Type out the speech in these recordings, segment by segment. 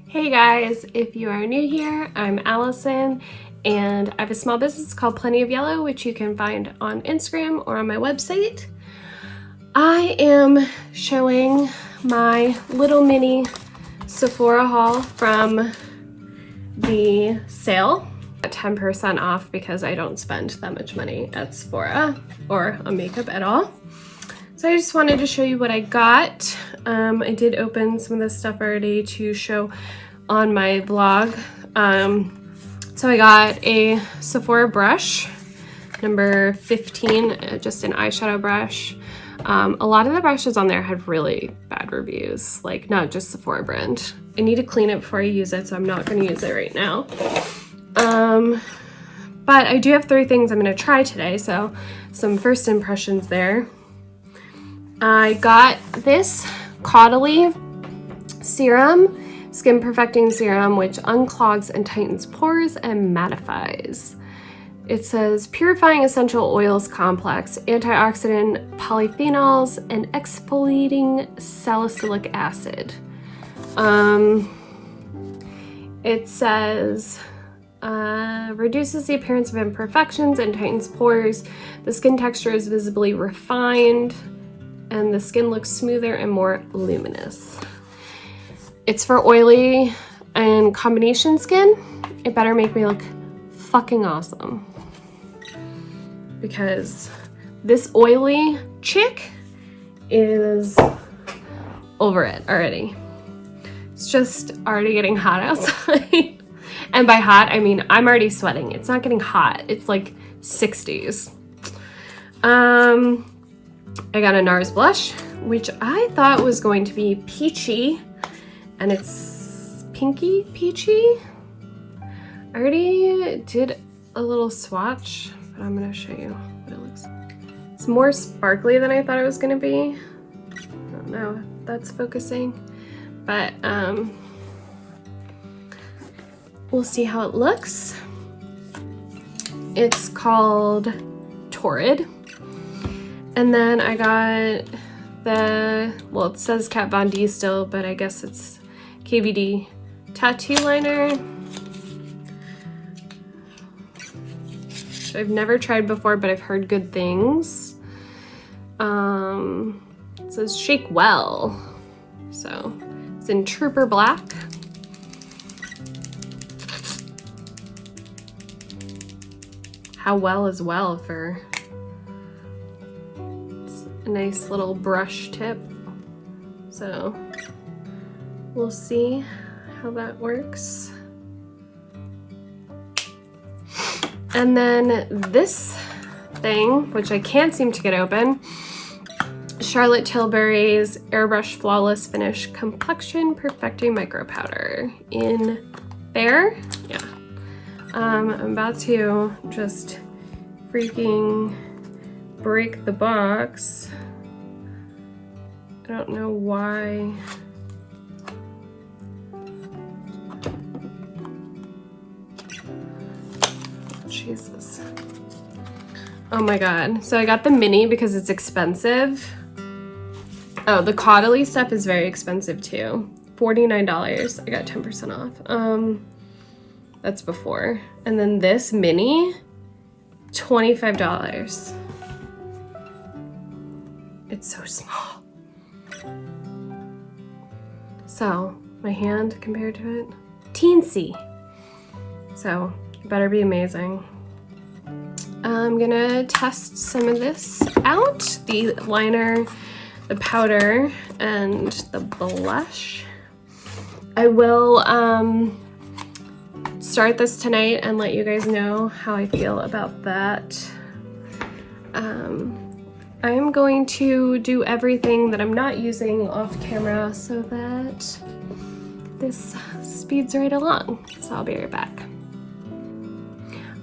Hey guys, if you are new here, I'm Allison and I have a small business called Plenty of Yellow, which you can find on Instagram or on my website. I am showing my little mini Sephora haul from the sale at 10% off because I don't spend that much money at Sephora or on makeup at all. So I just wanted to show you what I got. I did open some of this stuff already to show on my vlog. So I got a Sephora brush, number 15, just an eyeshadow brush. A lot of the brushes on there had really bad reviews, like not just Sephora brand. I need to clean it before I use it, so I'm not going to use it right now. But I do have 3 things I'm going to try today, so some first impressions there. I got this Caudalie serum, skin perfecting serum, which unclogs and tightens pores and mattifies. It says purifying essential oils complex, antioxidant polyphenols, and exfoliating salicylic acid. It says reduces the appearance of imperfections and tightens pores. The skin texture is visibly refined and the skin looks smoother and more luminous. It's for oily and combination skin. It better make me look fucking awesome, because this oily chick is over it already. It's just already getting hot outside. And by hot, I mean I'm already sweating. It's not getting hot. It's like 60s. I got a NARS blush, which I thought was going to be peachy, and it's pinky peachy. I already did a little swatch, but I'm gonna show you what it looks like. It's more sparkly than I thought it was gonna be. I don't know if that's focusing, but we'll see how it looks. It's called Torrid. And then I got well, it says Kat Von D still, but I guess it's KVD tattoo liner. Which I've never tried before, but I've heard good things. It says shake well. So it's in Trooper Black. How well is well for a nice little brush tip. So we'll see how that works. And then this thing, which I can't seem to get open, Charlotte Tilbury's Airbrush Flawless Finish Complexion Perfecting Micro Powder in Fair. Yeah. I'm about to just freaking break the box. I don't know why. Jesus. Oh my god. So I got the mini because it's expensive. Oh, the Caudalie stuff is very expensive too. $49. I got 10% off. That's before. And then this mini, $25. It's so small. So my hand compared to it, teensy. So it better be amazing. I'm gonna test some of this out. The liner, the powder, and the blush. I will start this tonight and let you guys know how I feel about that. I am going to do everything that I'm not using off camera so that this speeds right along. So I'll be right back.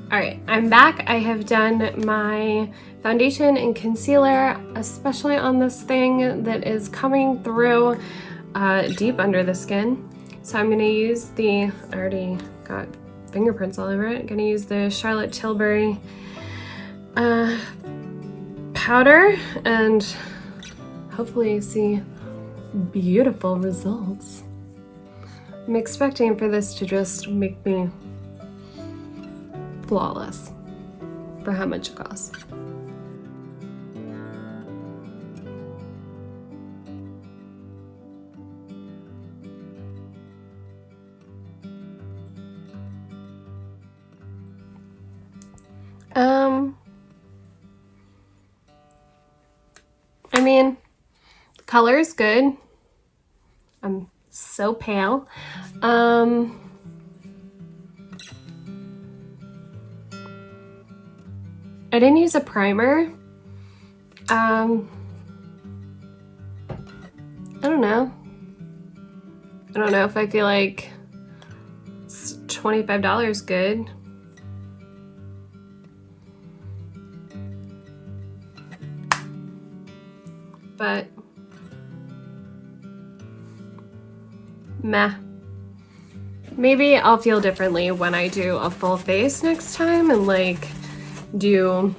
All right, I'm back. I have done my foundation and concealer, especially on this thing that is coming through deep under the skin. So I'm gonna use I already got fingerprints all over it. I'm gonna use the Charlotte Tilbury powder and hopefully see beautiful results. I'm expecting for this to just make me flawless for how much it costs. I mean, the color is good. I'm so pale. I didn't use a primer. I don't know. I don't know if I feel like it's $25 good. But meh. Maybe I'll feel differently when I do a full face next time and like do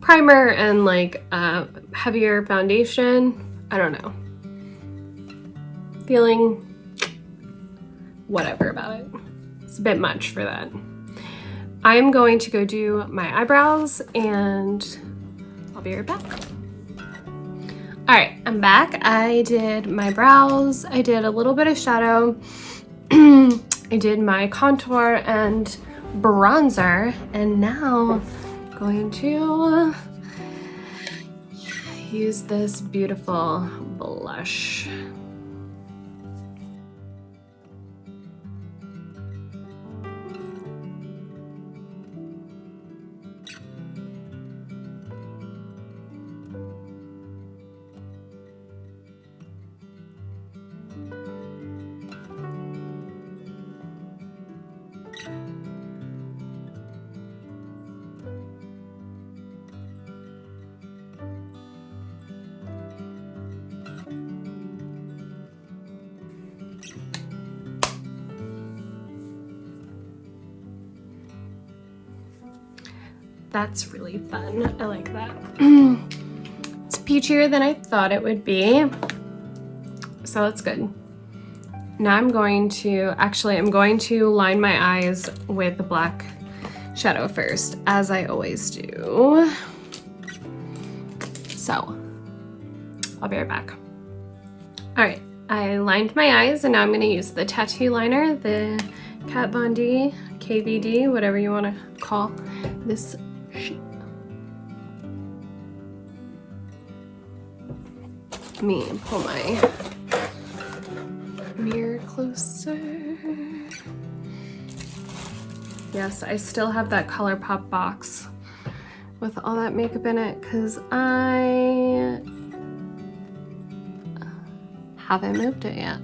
primer and like heavier foundation. I don't know. Feeling whatever about it. It's a bit much for that. I'm going to go do my eyebrows and I'll be right back. All right, I'm back. I did my brows. I did a little bit of shadow. I did my contour and bronzer, and now I'm going to use this beautiful blush. That's really fun. I like that. It's peachier than I thought it would be, so that's good. Now I'm going to line my eyes with the black shadow first, as I always do. So I'll be right back. All right, I lined my eyes and now I'm gonna use the tattoo liner, the Kat Von D, KVD, whatever you wanna call this sheet. Let me pull my mirror closer. Yes, I still have that ColourPop box with all that makeup in it because I haven't moved it yet.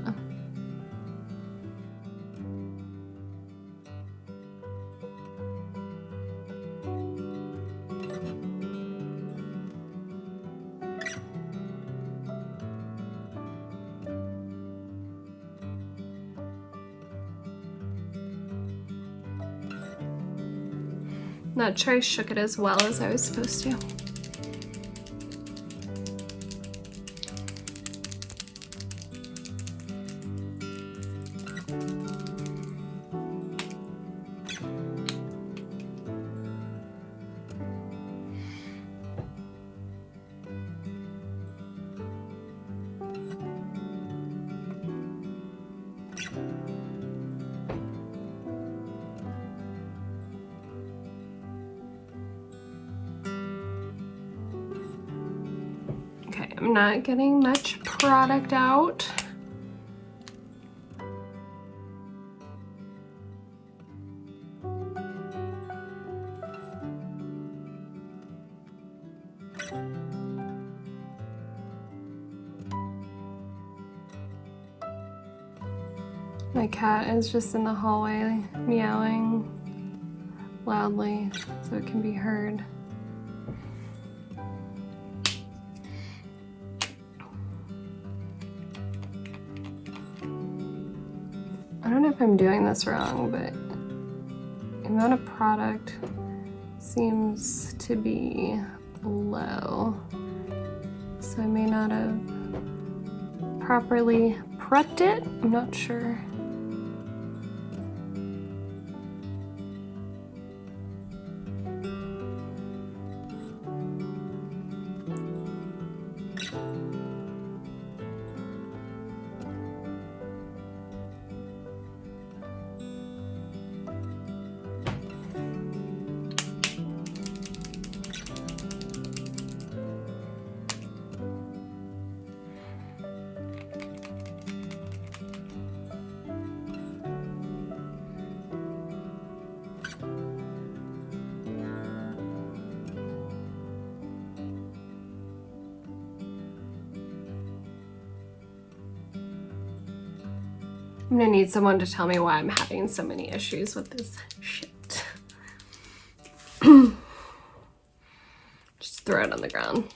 Not sure I shook it as well as I was supposed to. I'm not getting much product out. My cat is just in the hallway meowing loudly so it can be heard. I don't know if I'm doing this wrong, but the amount of product seems to be low, so I may not have properly prepped it. I'm not sure. I'm gonna need someone to tell me why I'm having so many issues with this shit. Just throw it on the ground.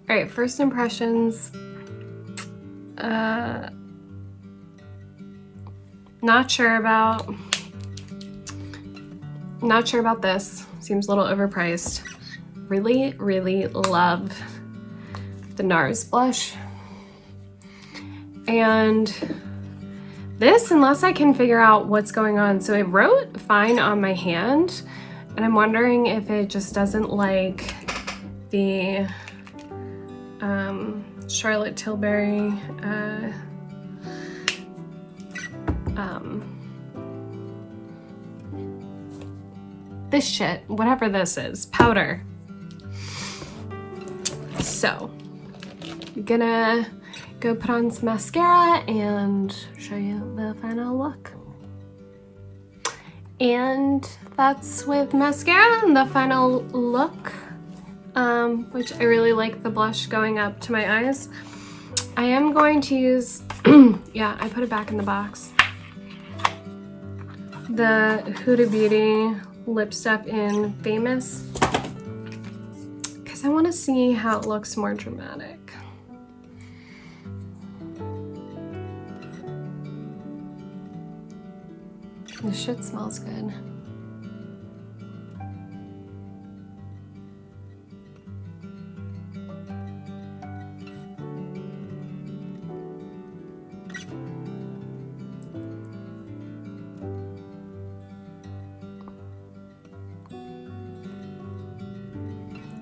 All right, first impressions. Not sure about this. Seems a little overpriced. Really, really love the NARS blush. And this, unless I can figure out what's going on. So it wrote fine on my hand, and I'm wondering if it just doesn't like the Charlotte Tilbury this shit, whatever this is, powder. So I'm gonna go put on some mascara and show you the final look. And that's with mascara and the final look. Which I really like the blush going up to my eyes. I am going to use, yeah, I put it back in the box. The Huda Beauty lip stuff in Famous, because I want to see how it looks more dramatic. This shit smells good.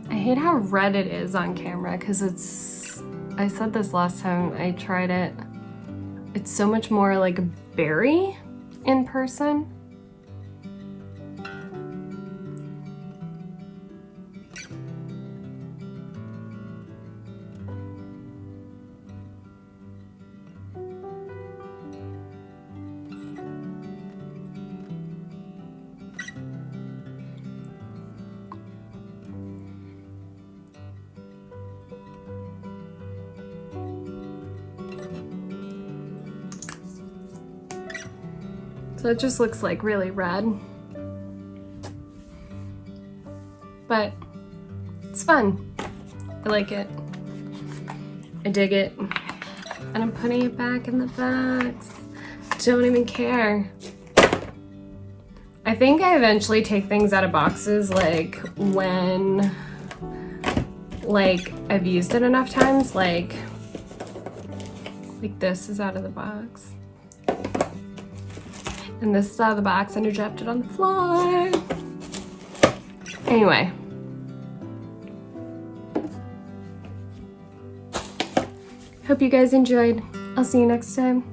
I hate how red it is on camera because it's, I said this last time I tried it, it's so much more like berry in person. So it just looks like really red, but it's fun. I like it. I dig it. And I'm putting it back in the box. Don't even care. I think I eventually take things out of boxes like when I've used it enough times, like this is out of the box. And this is out of the box and I dropped it on the floor. Anyway. Hope you guys enjoyed. I'll see you next time.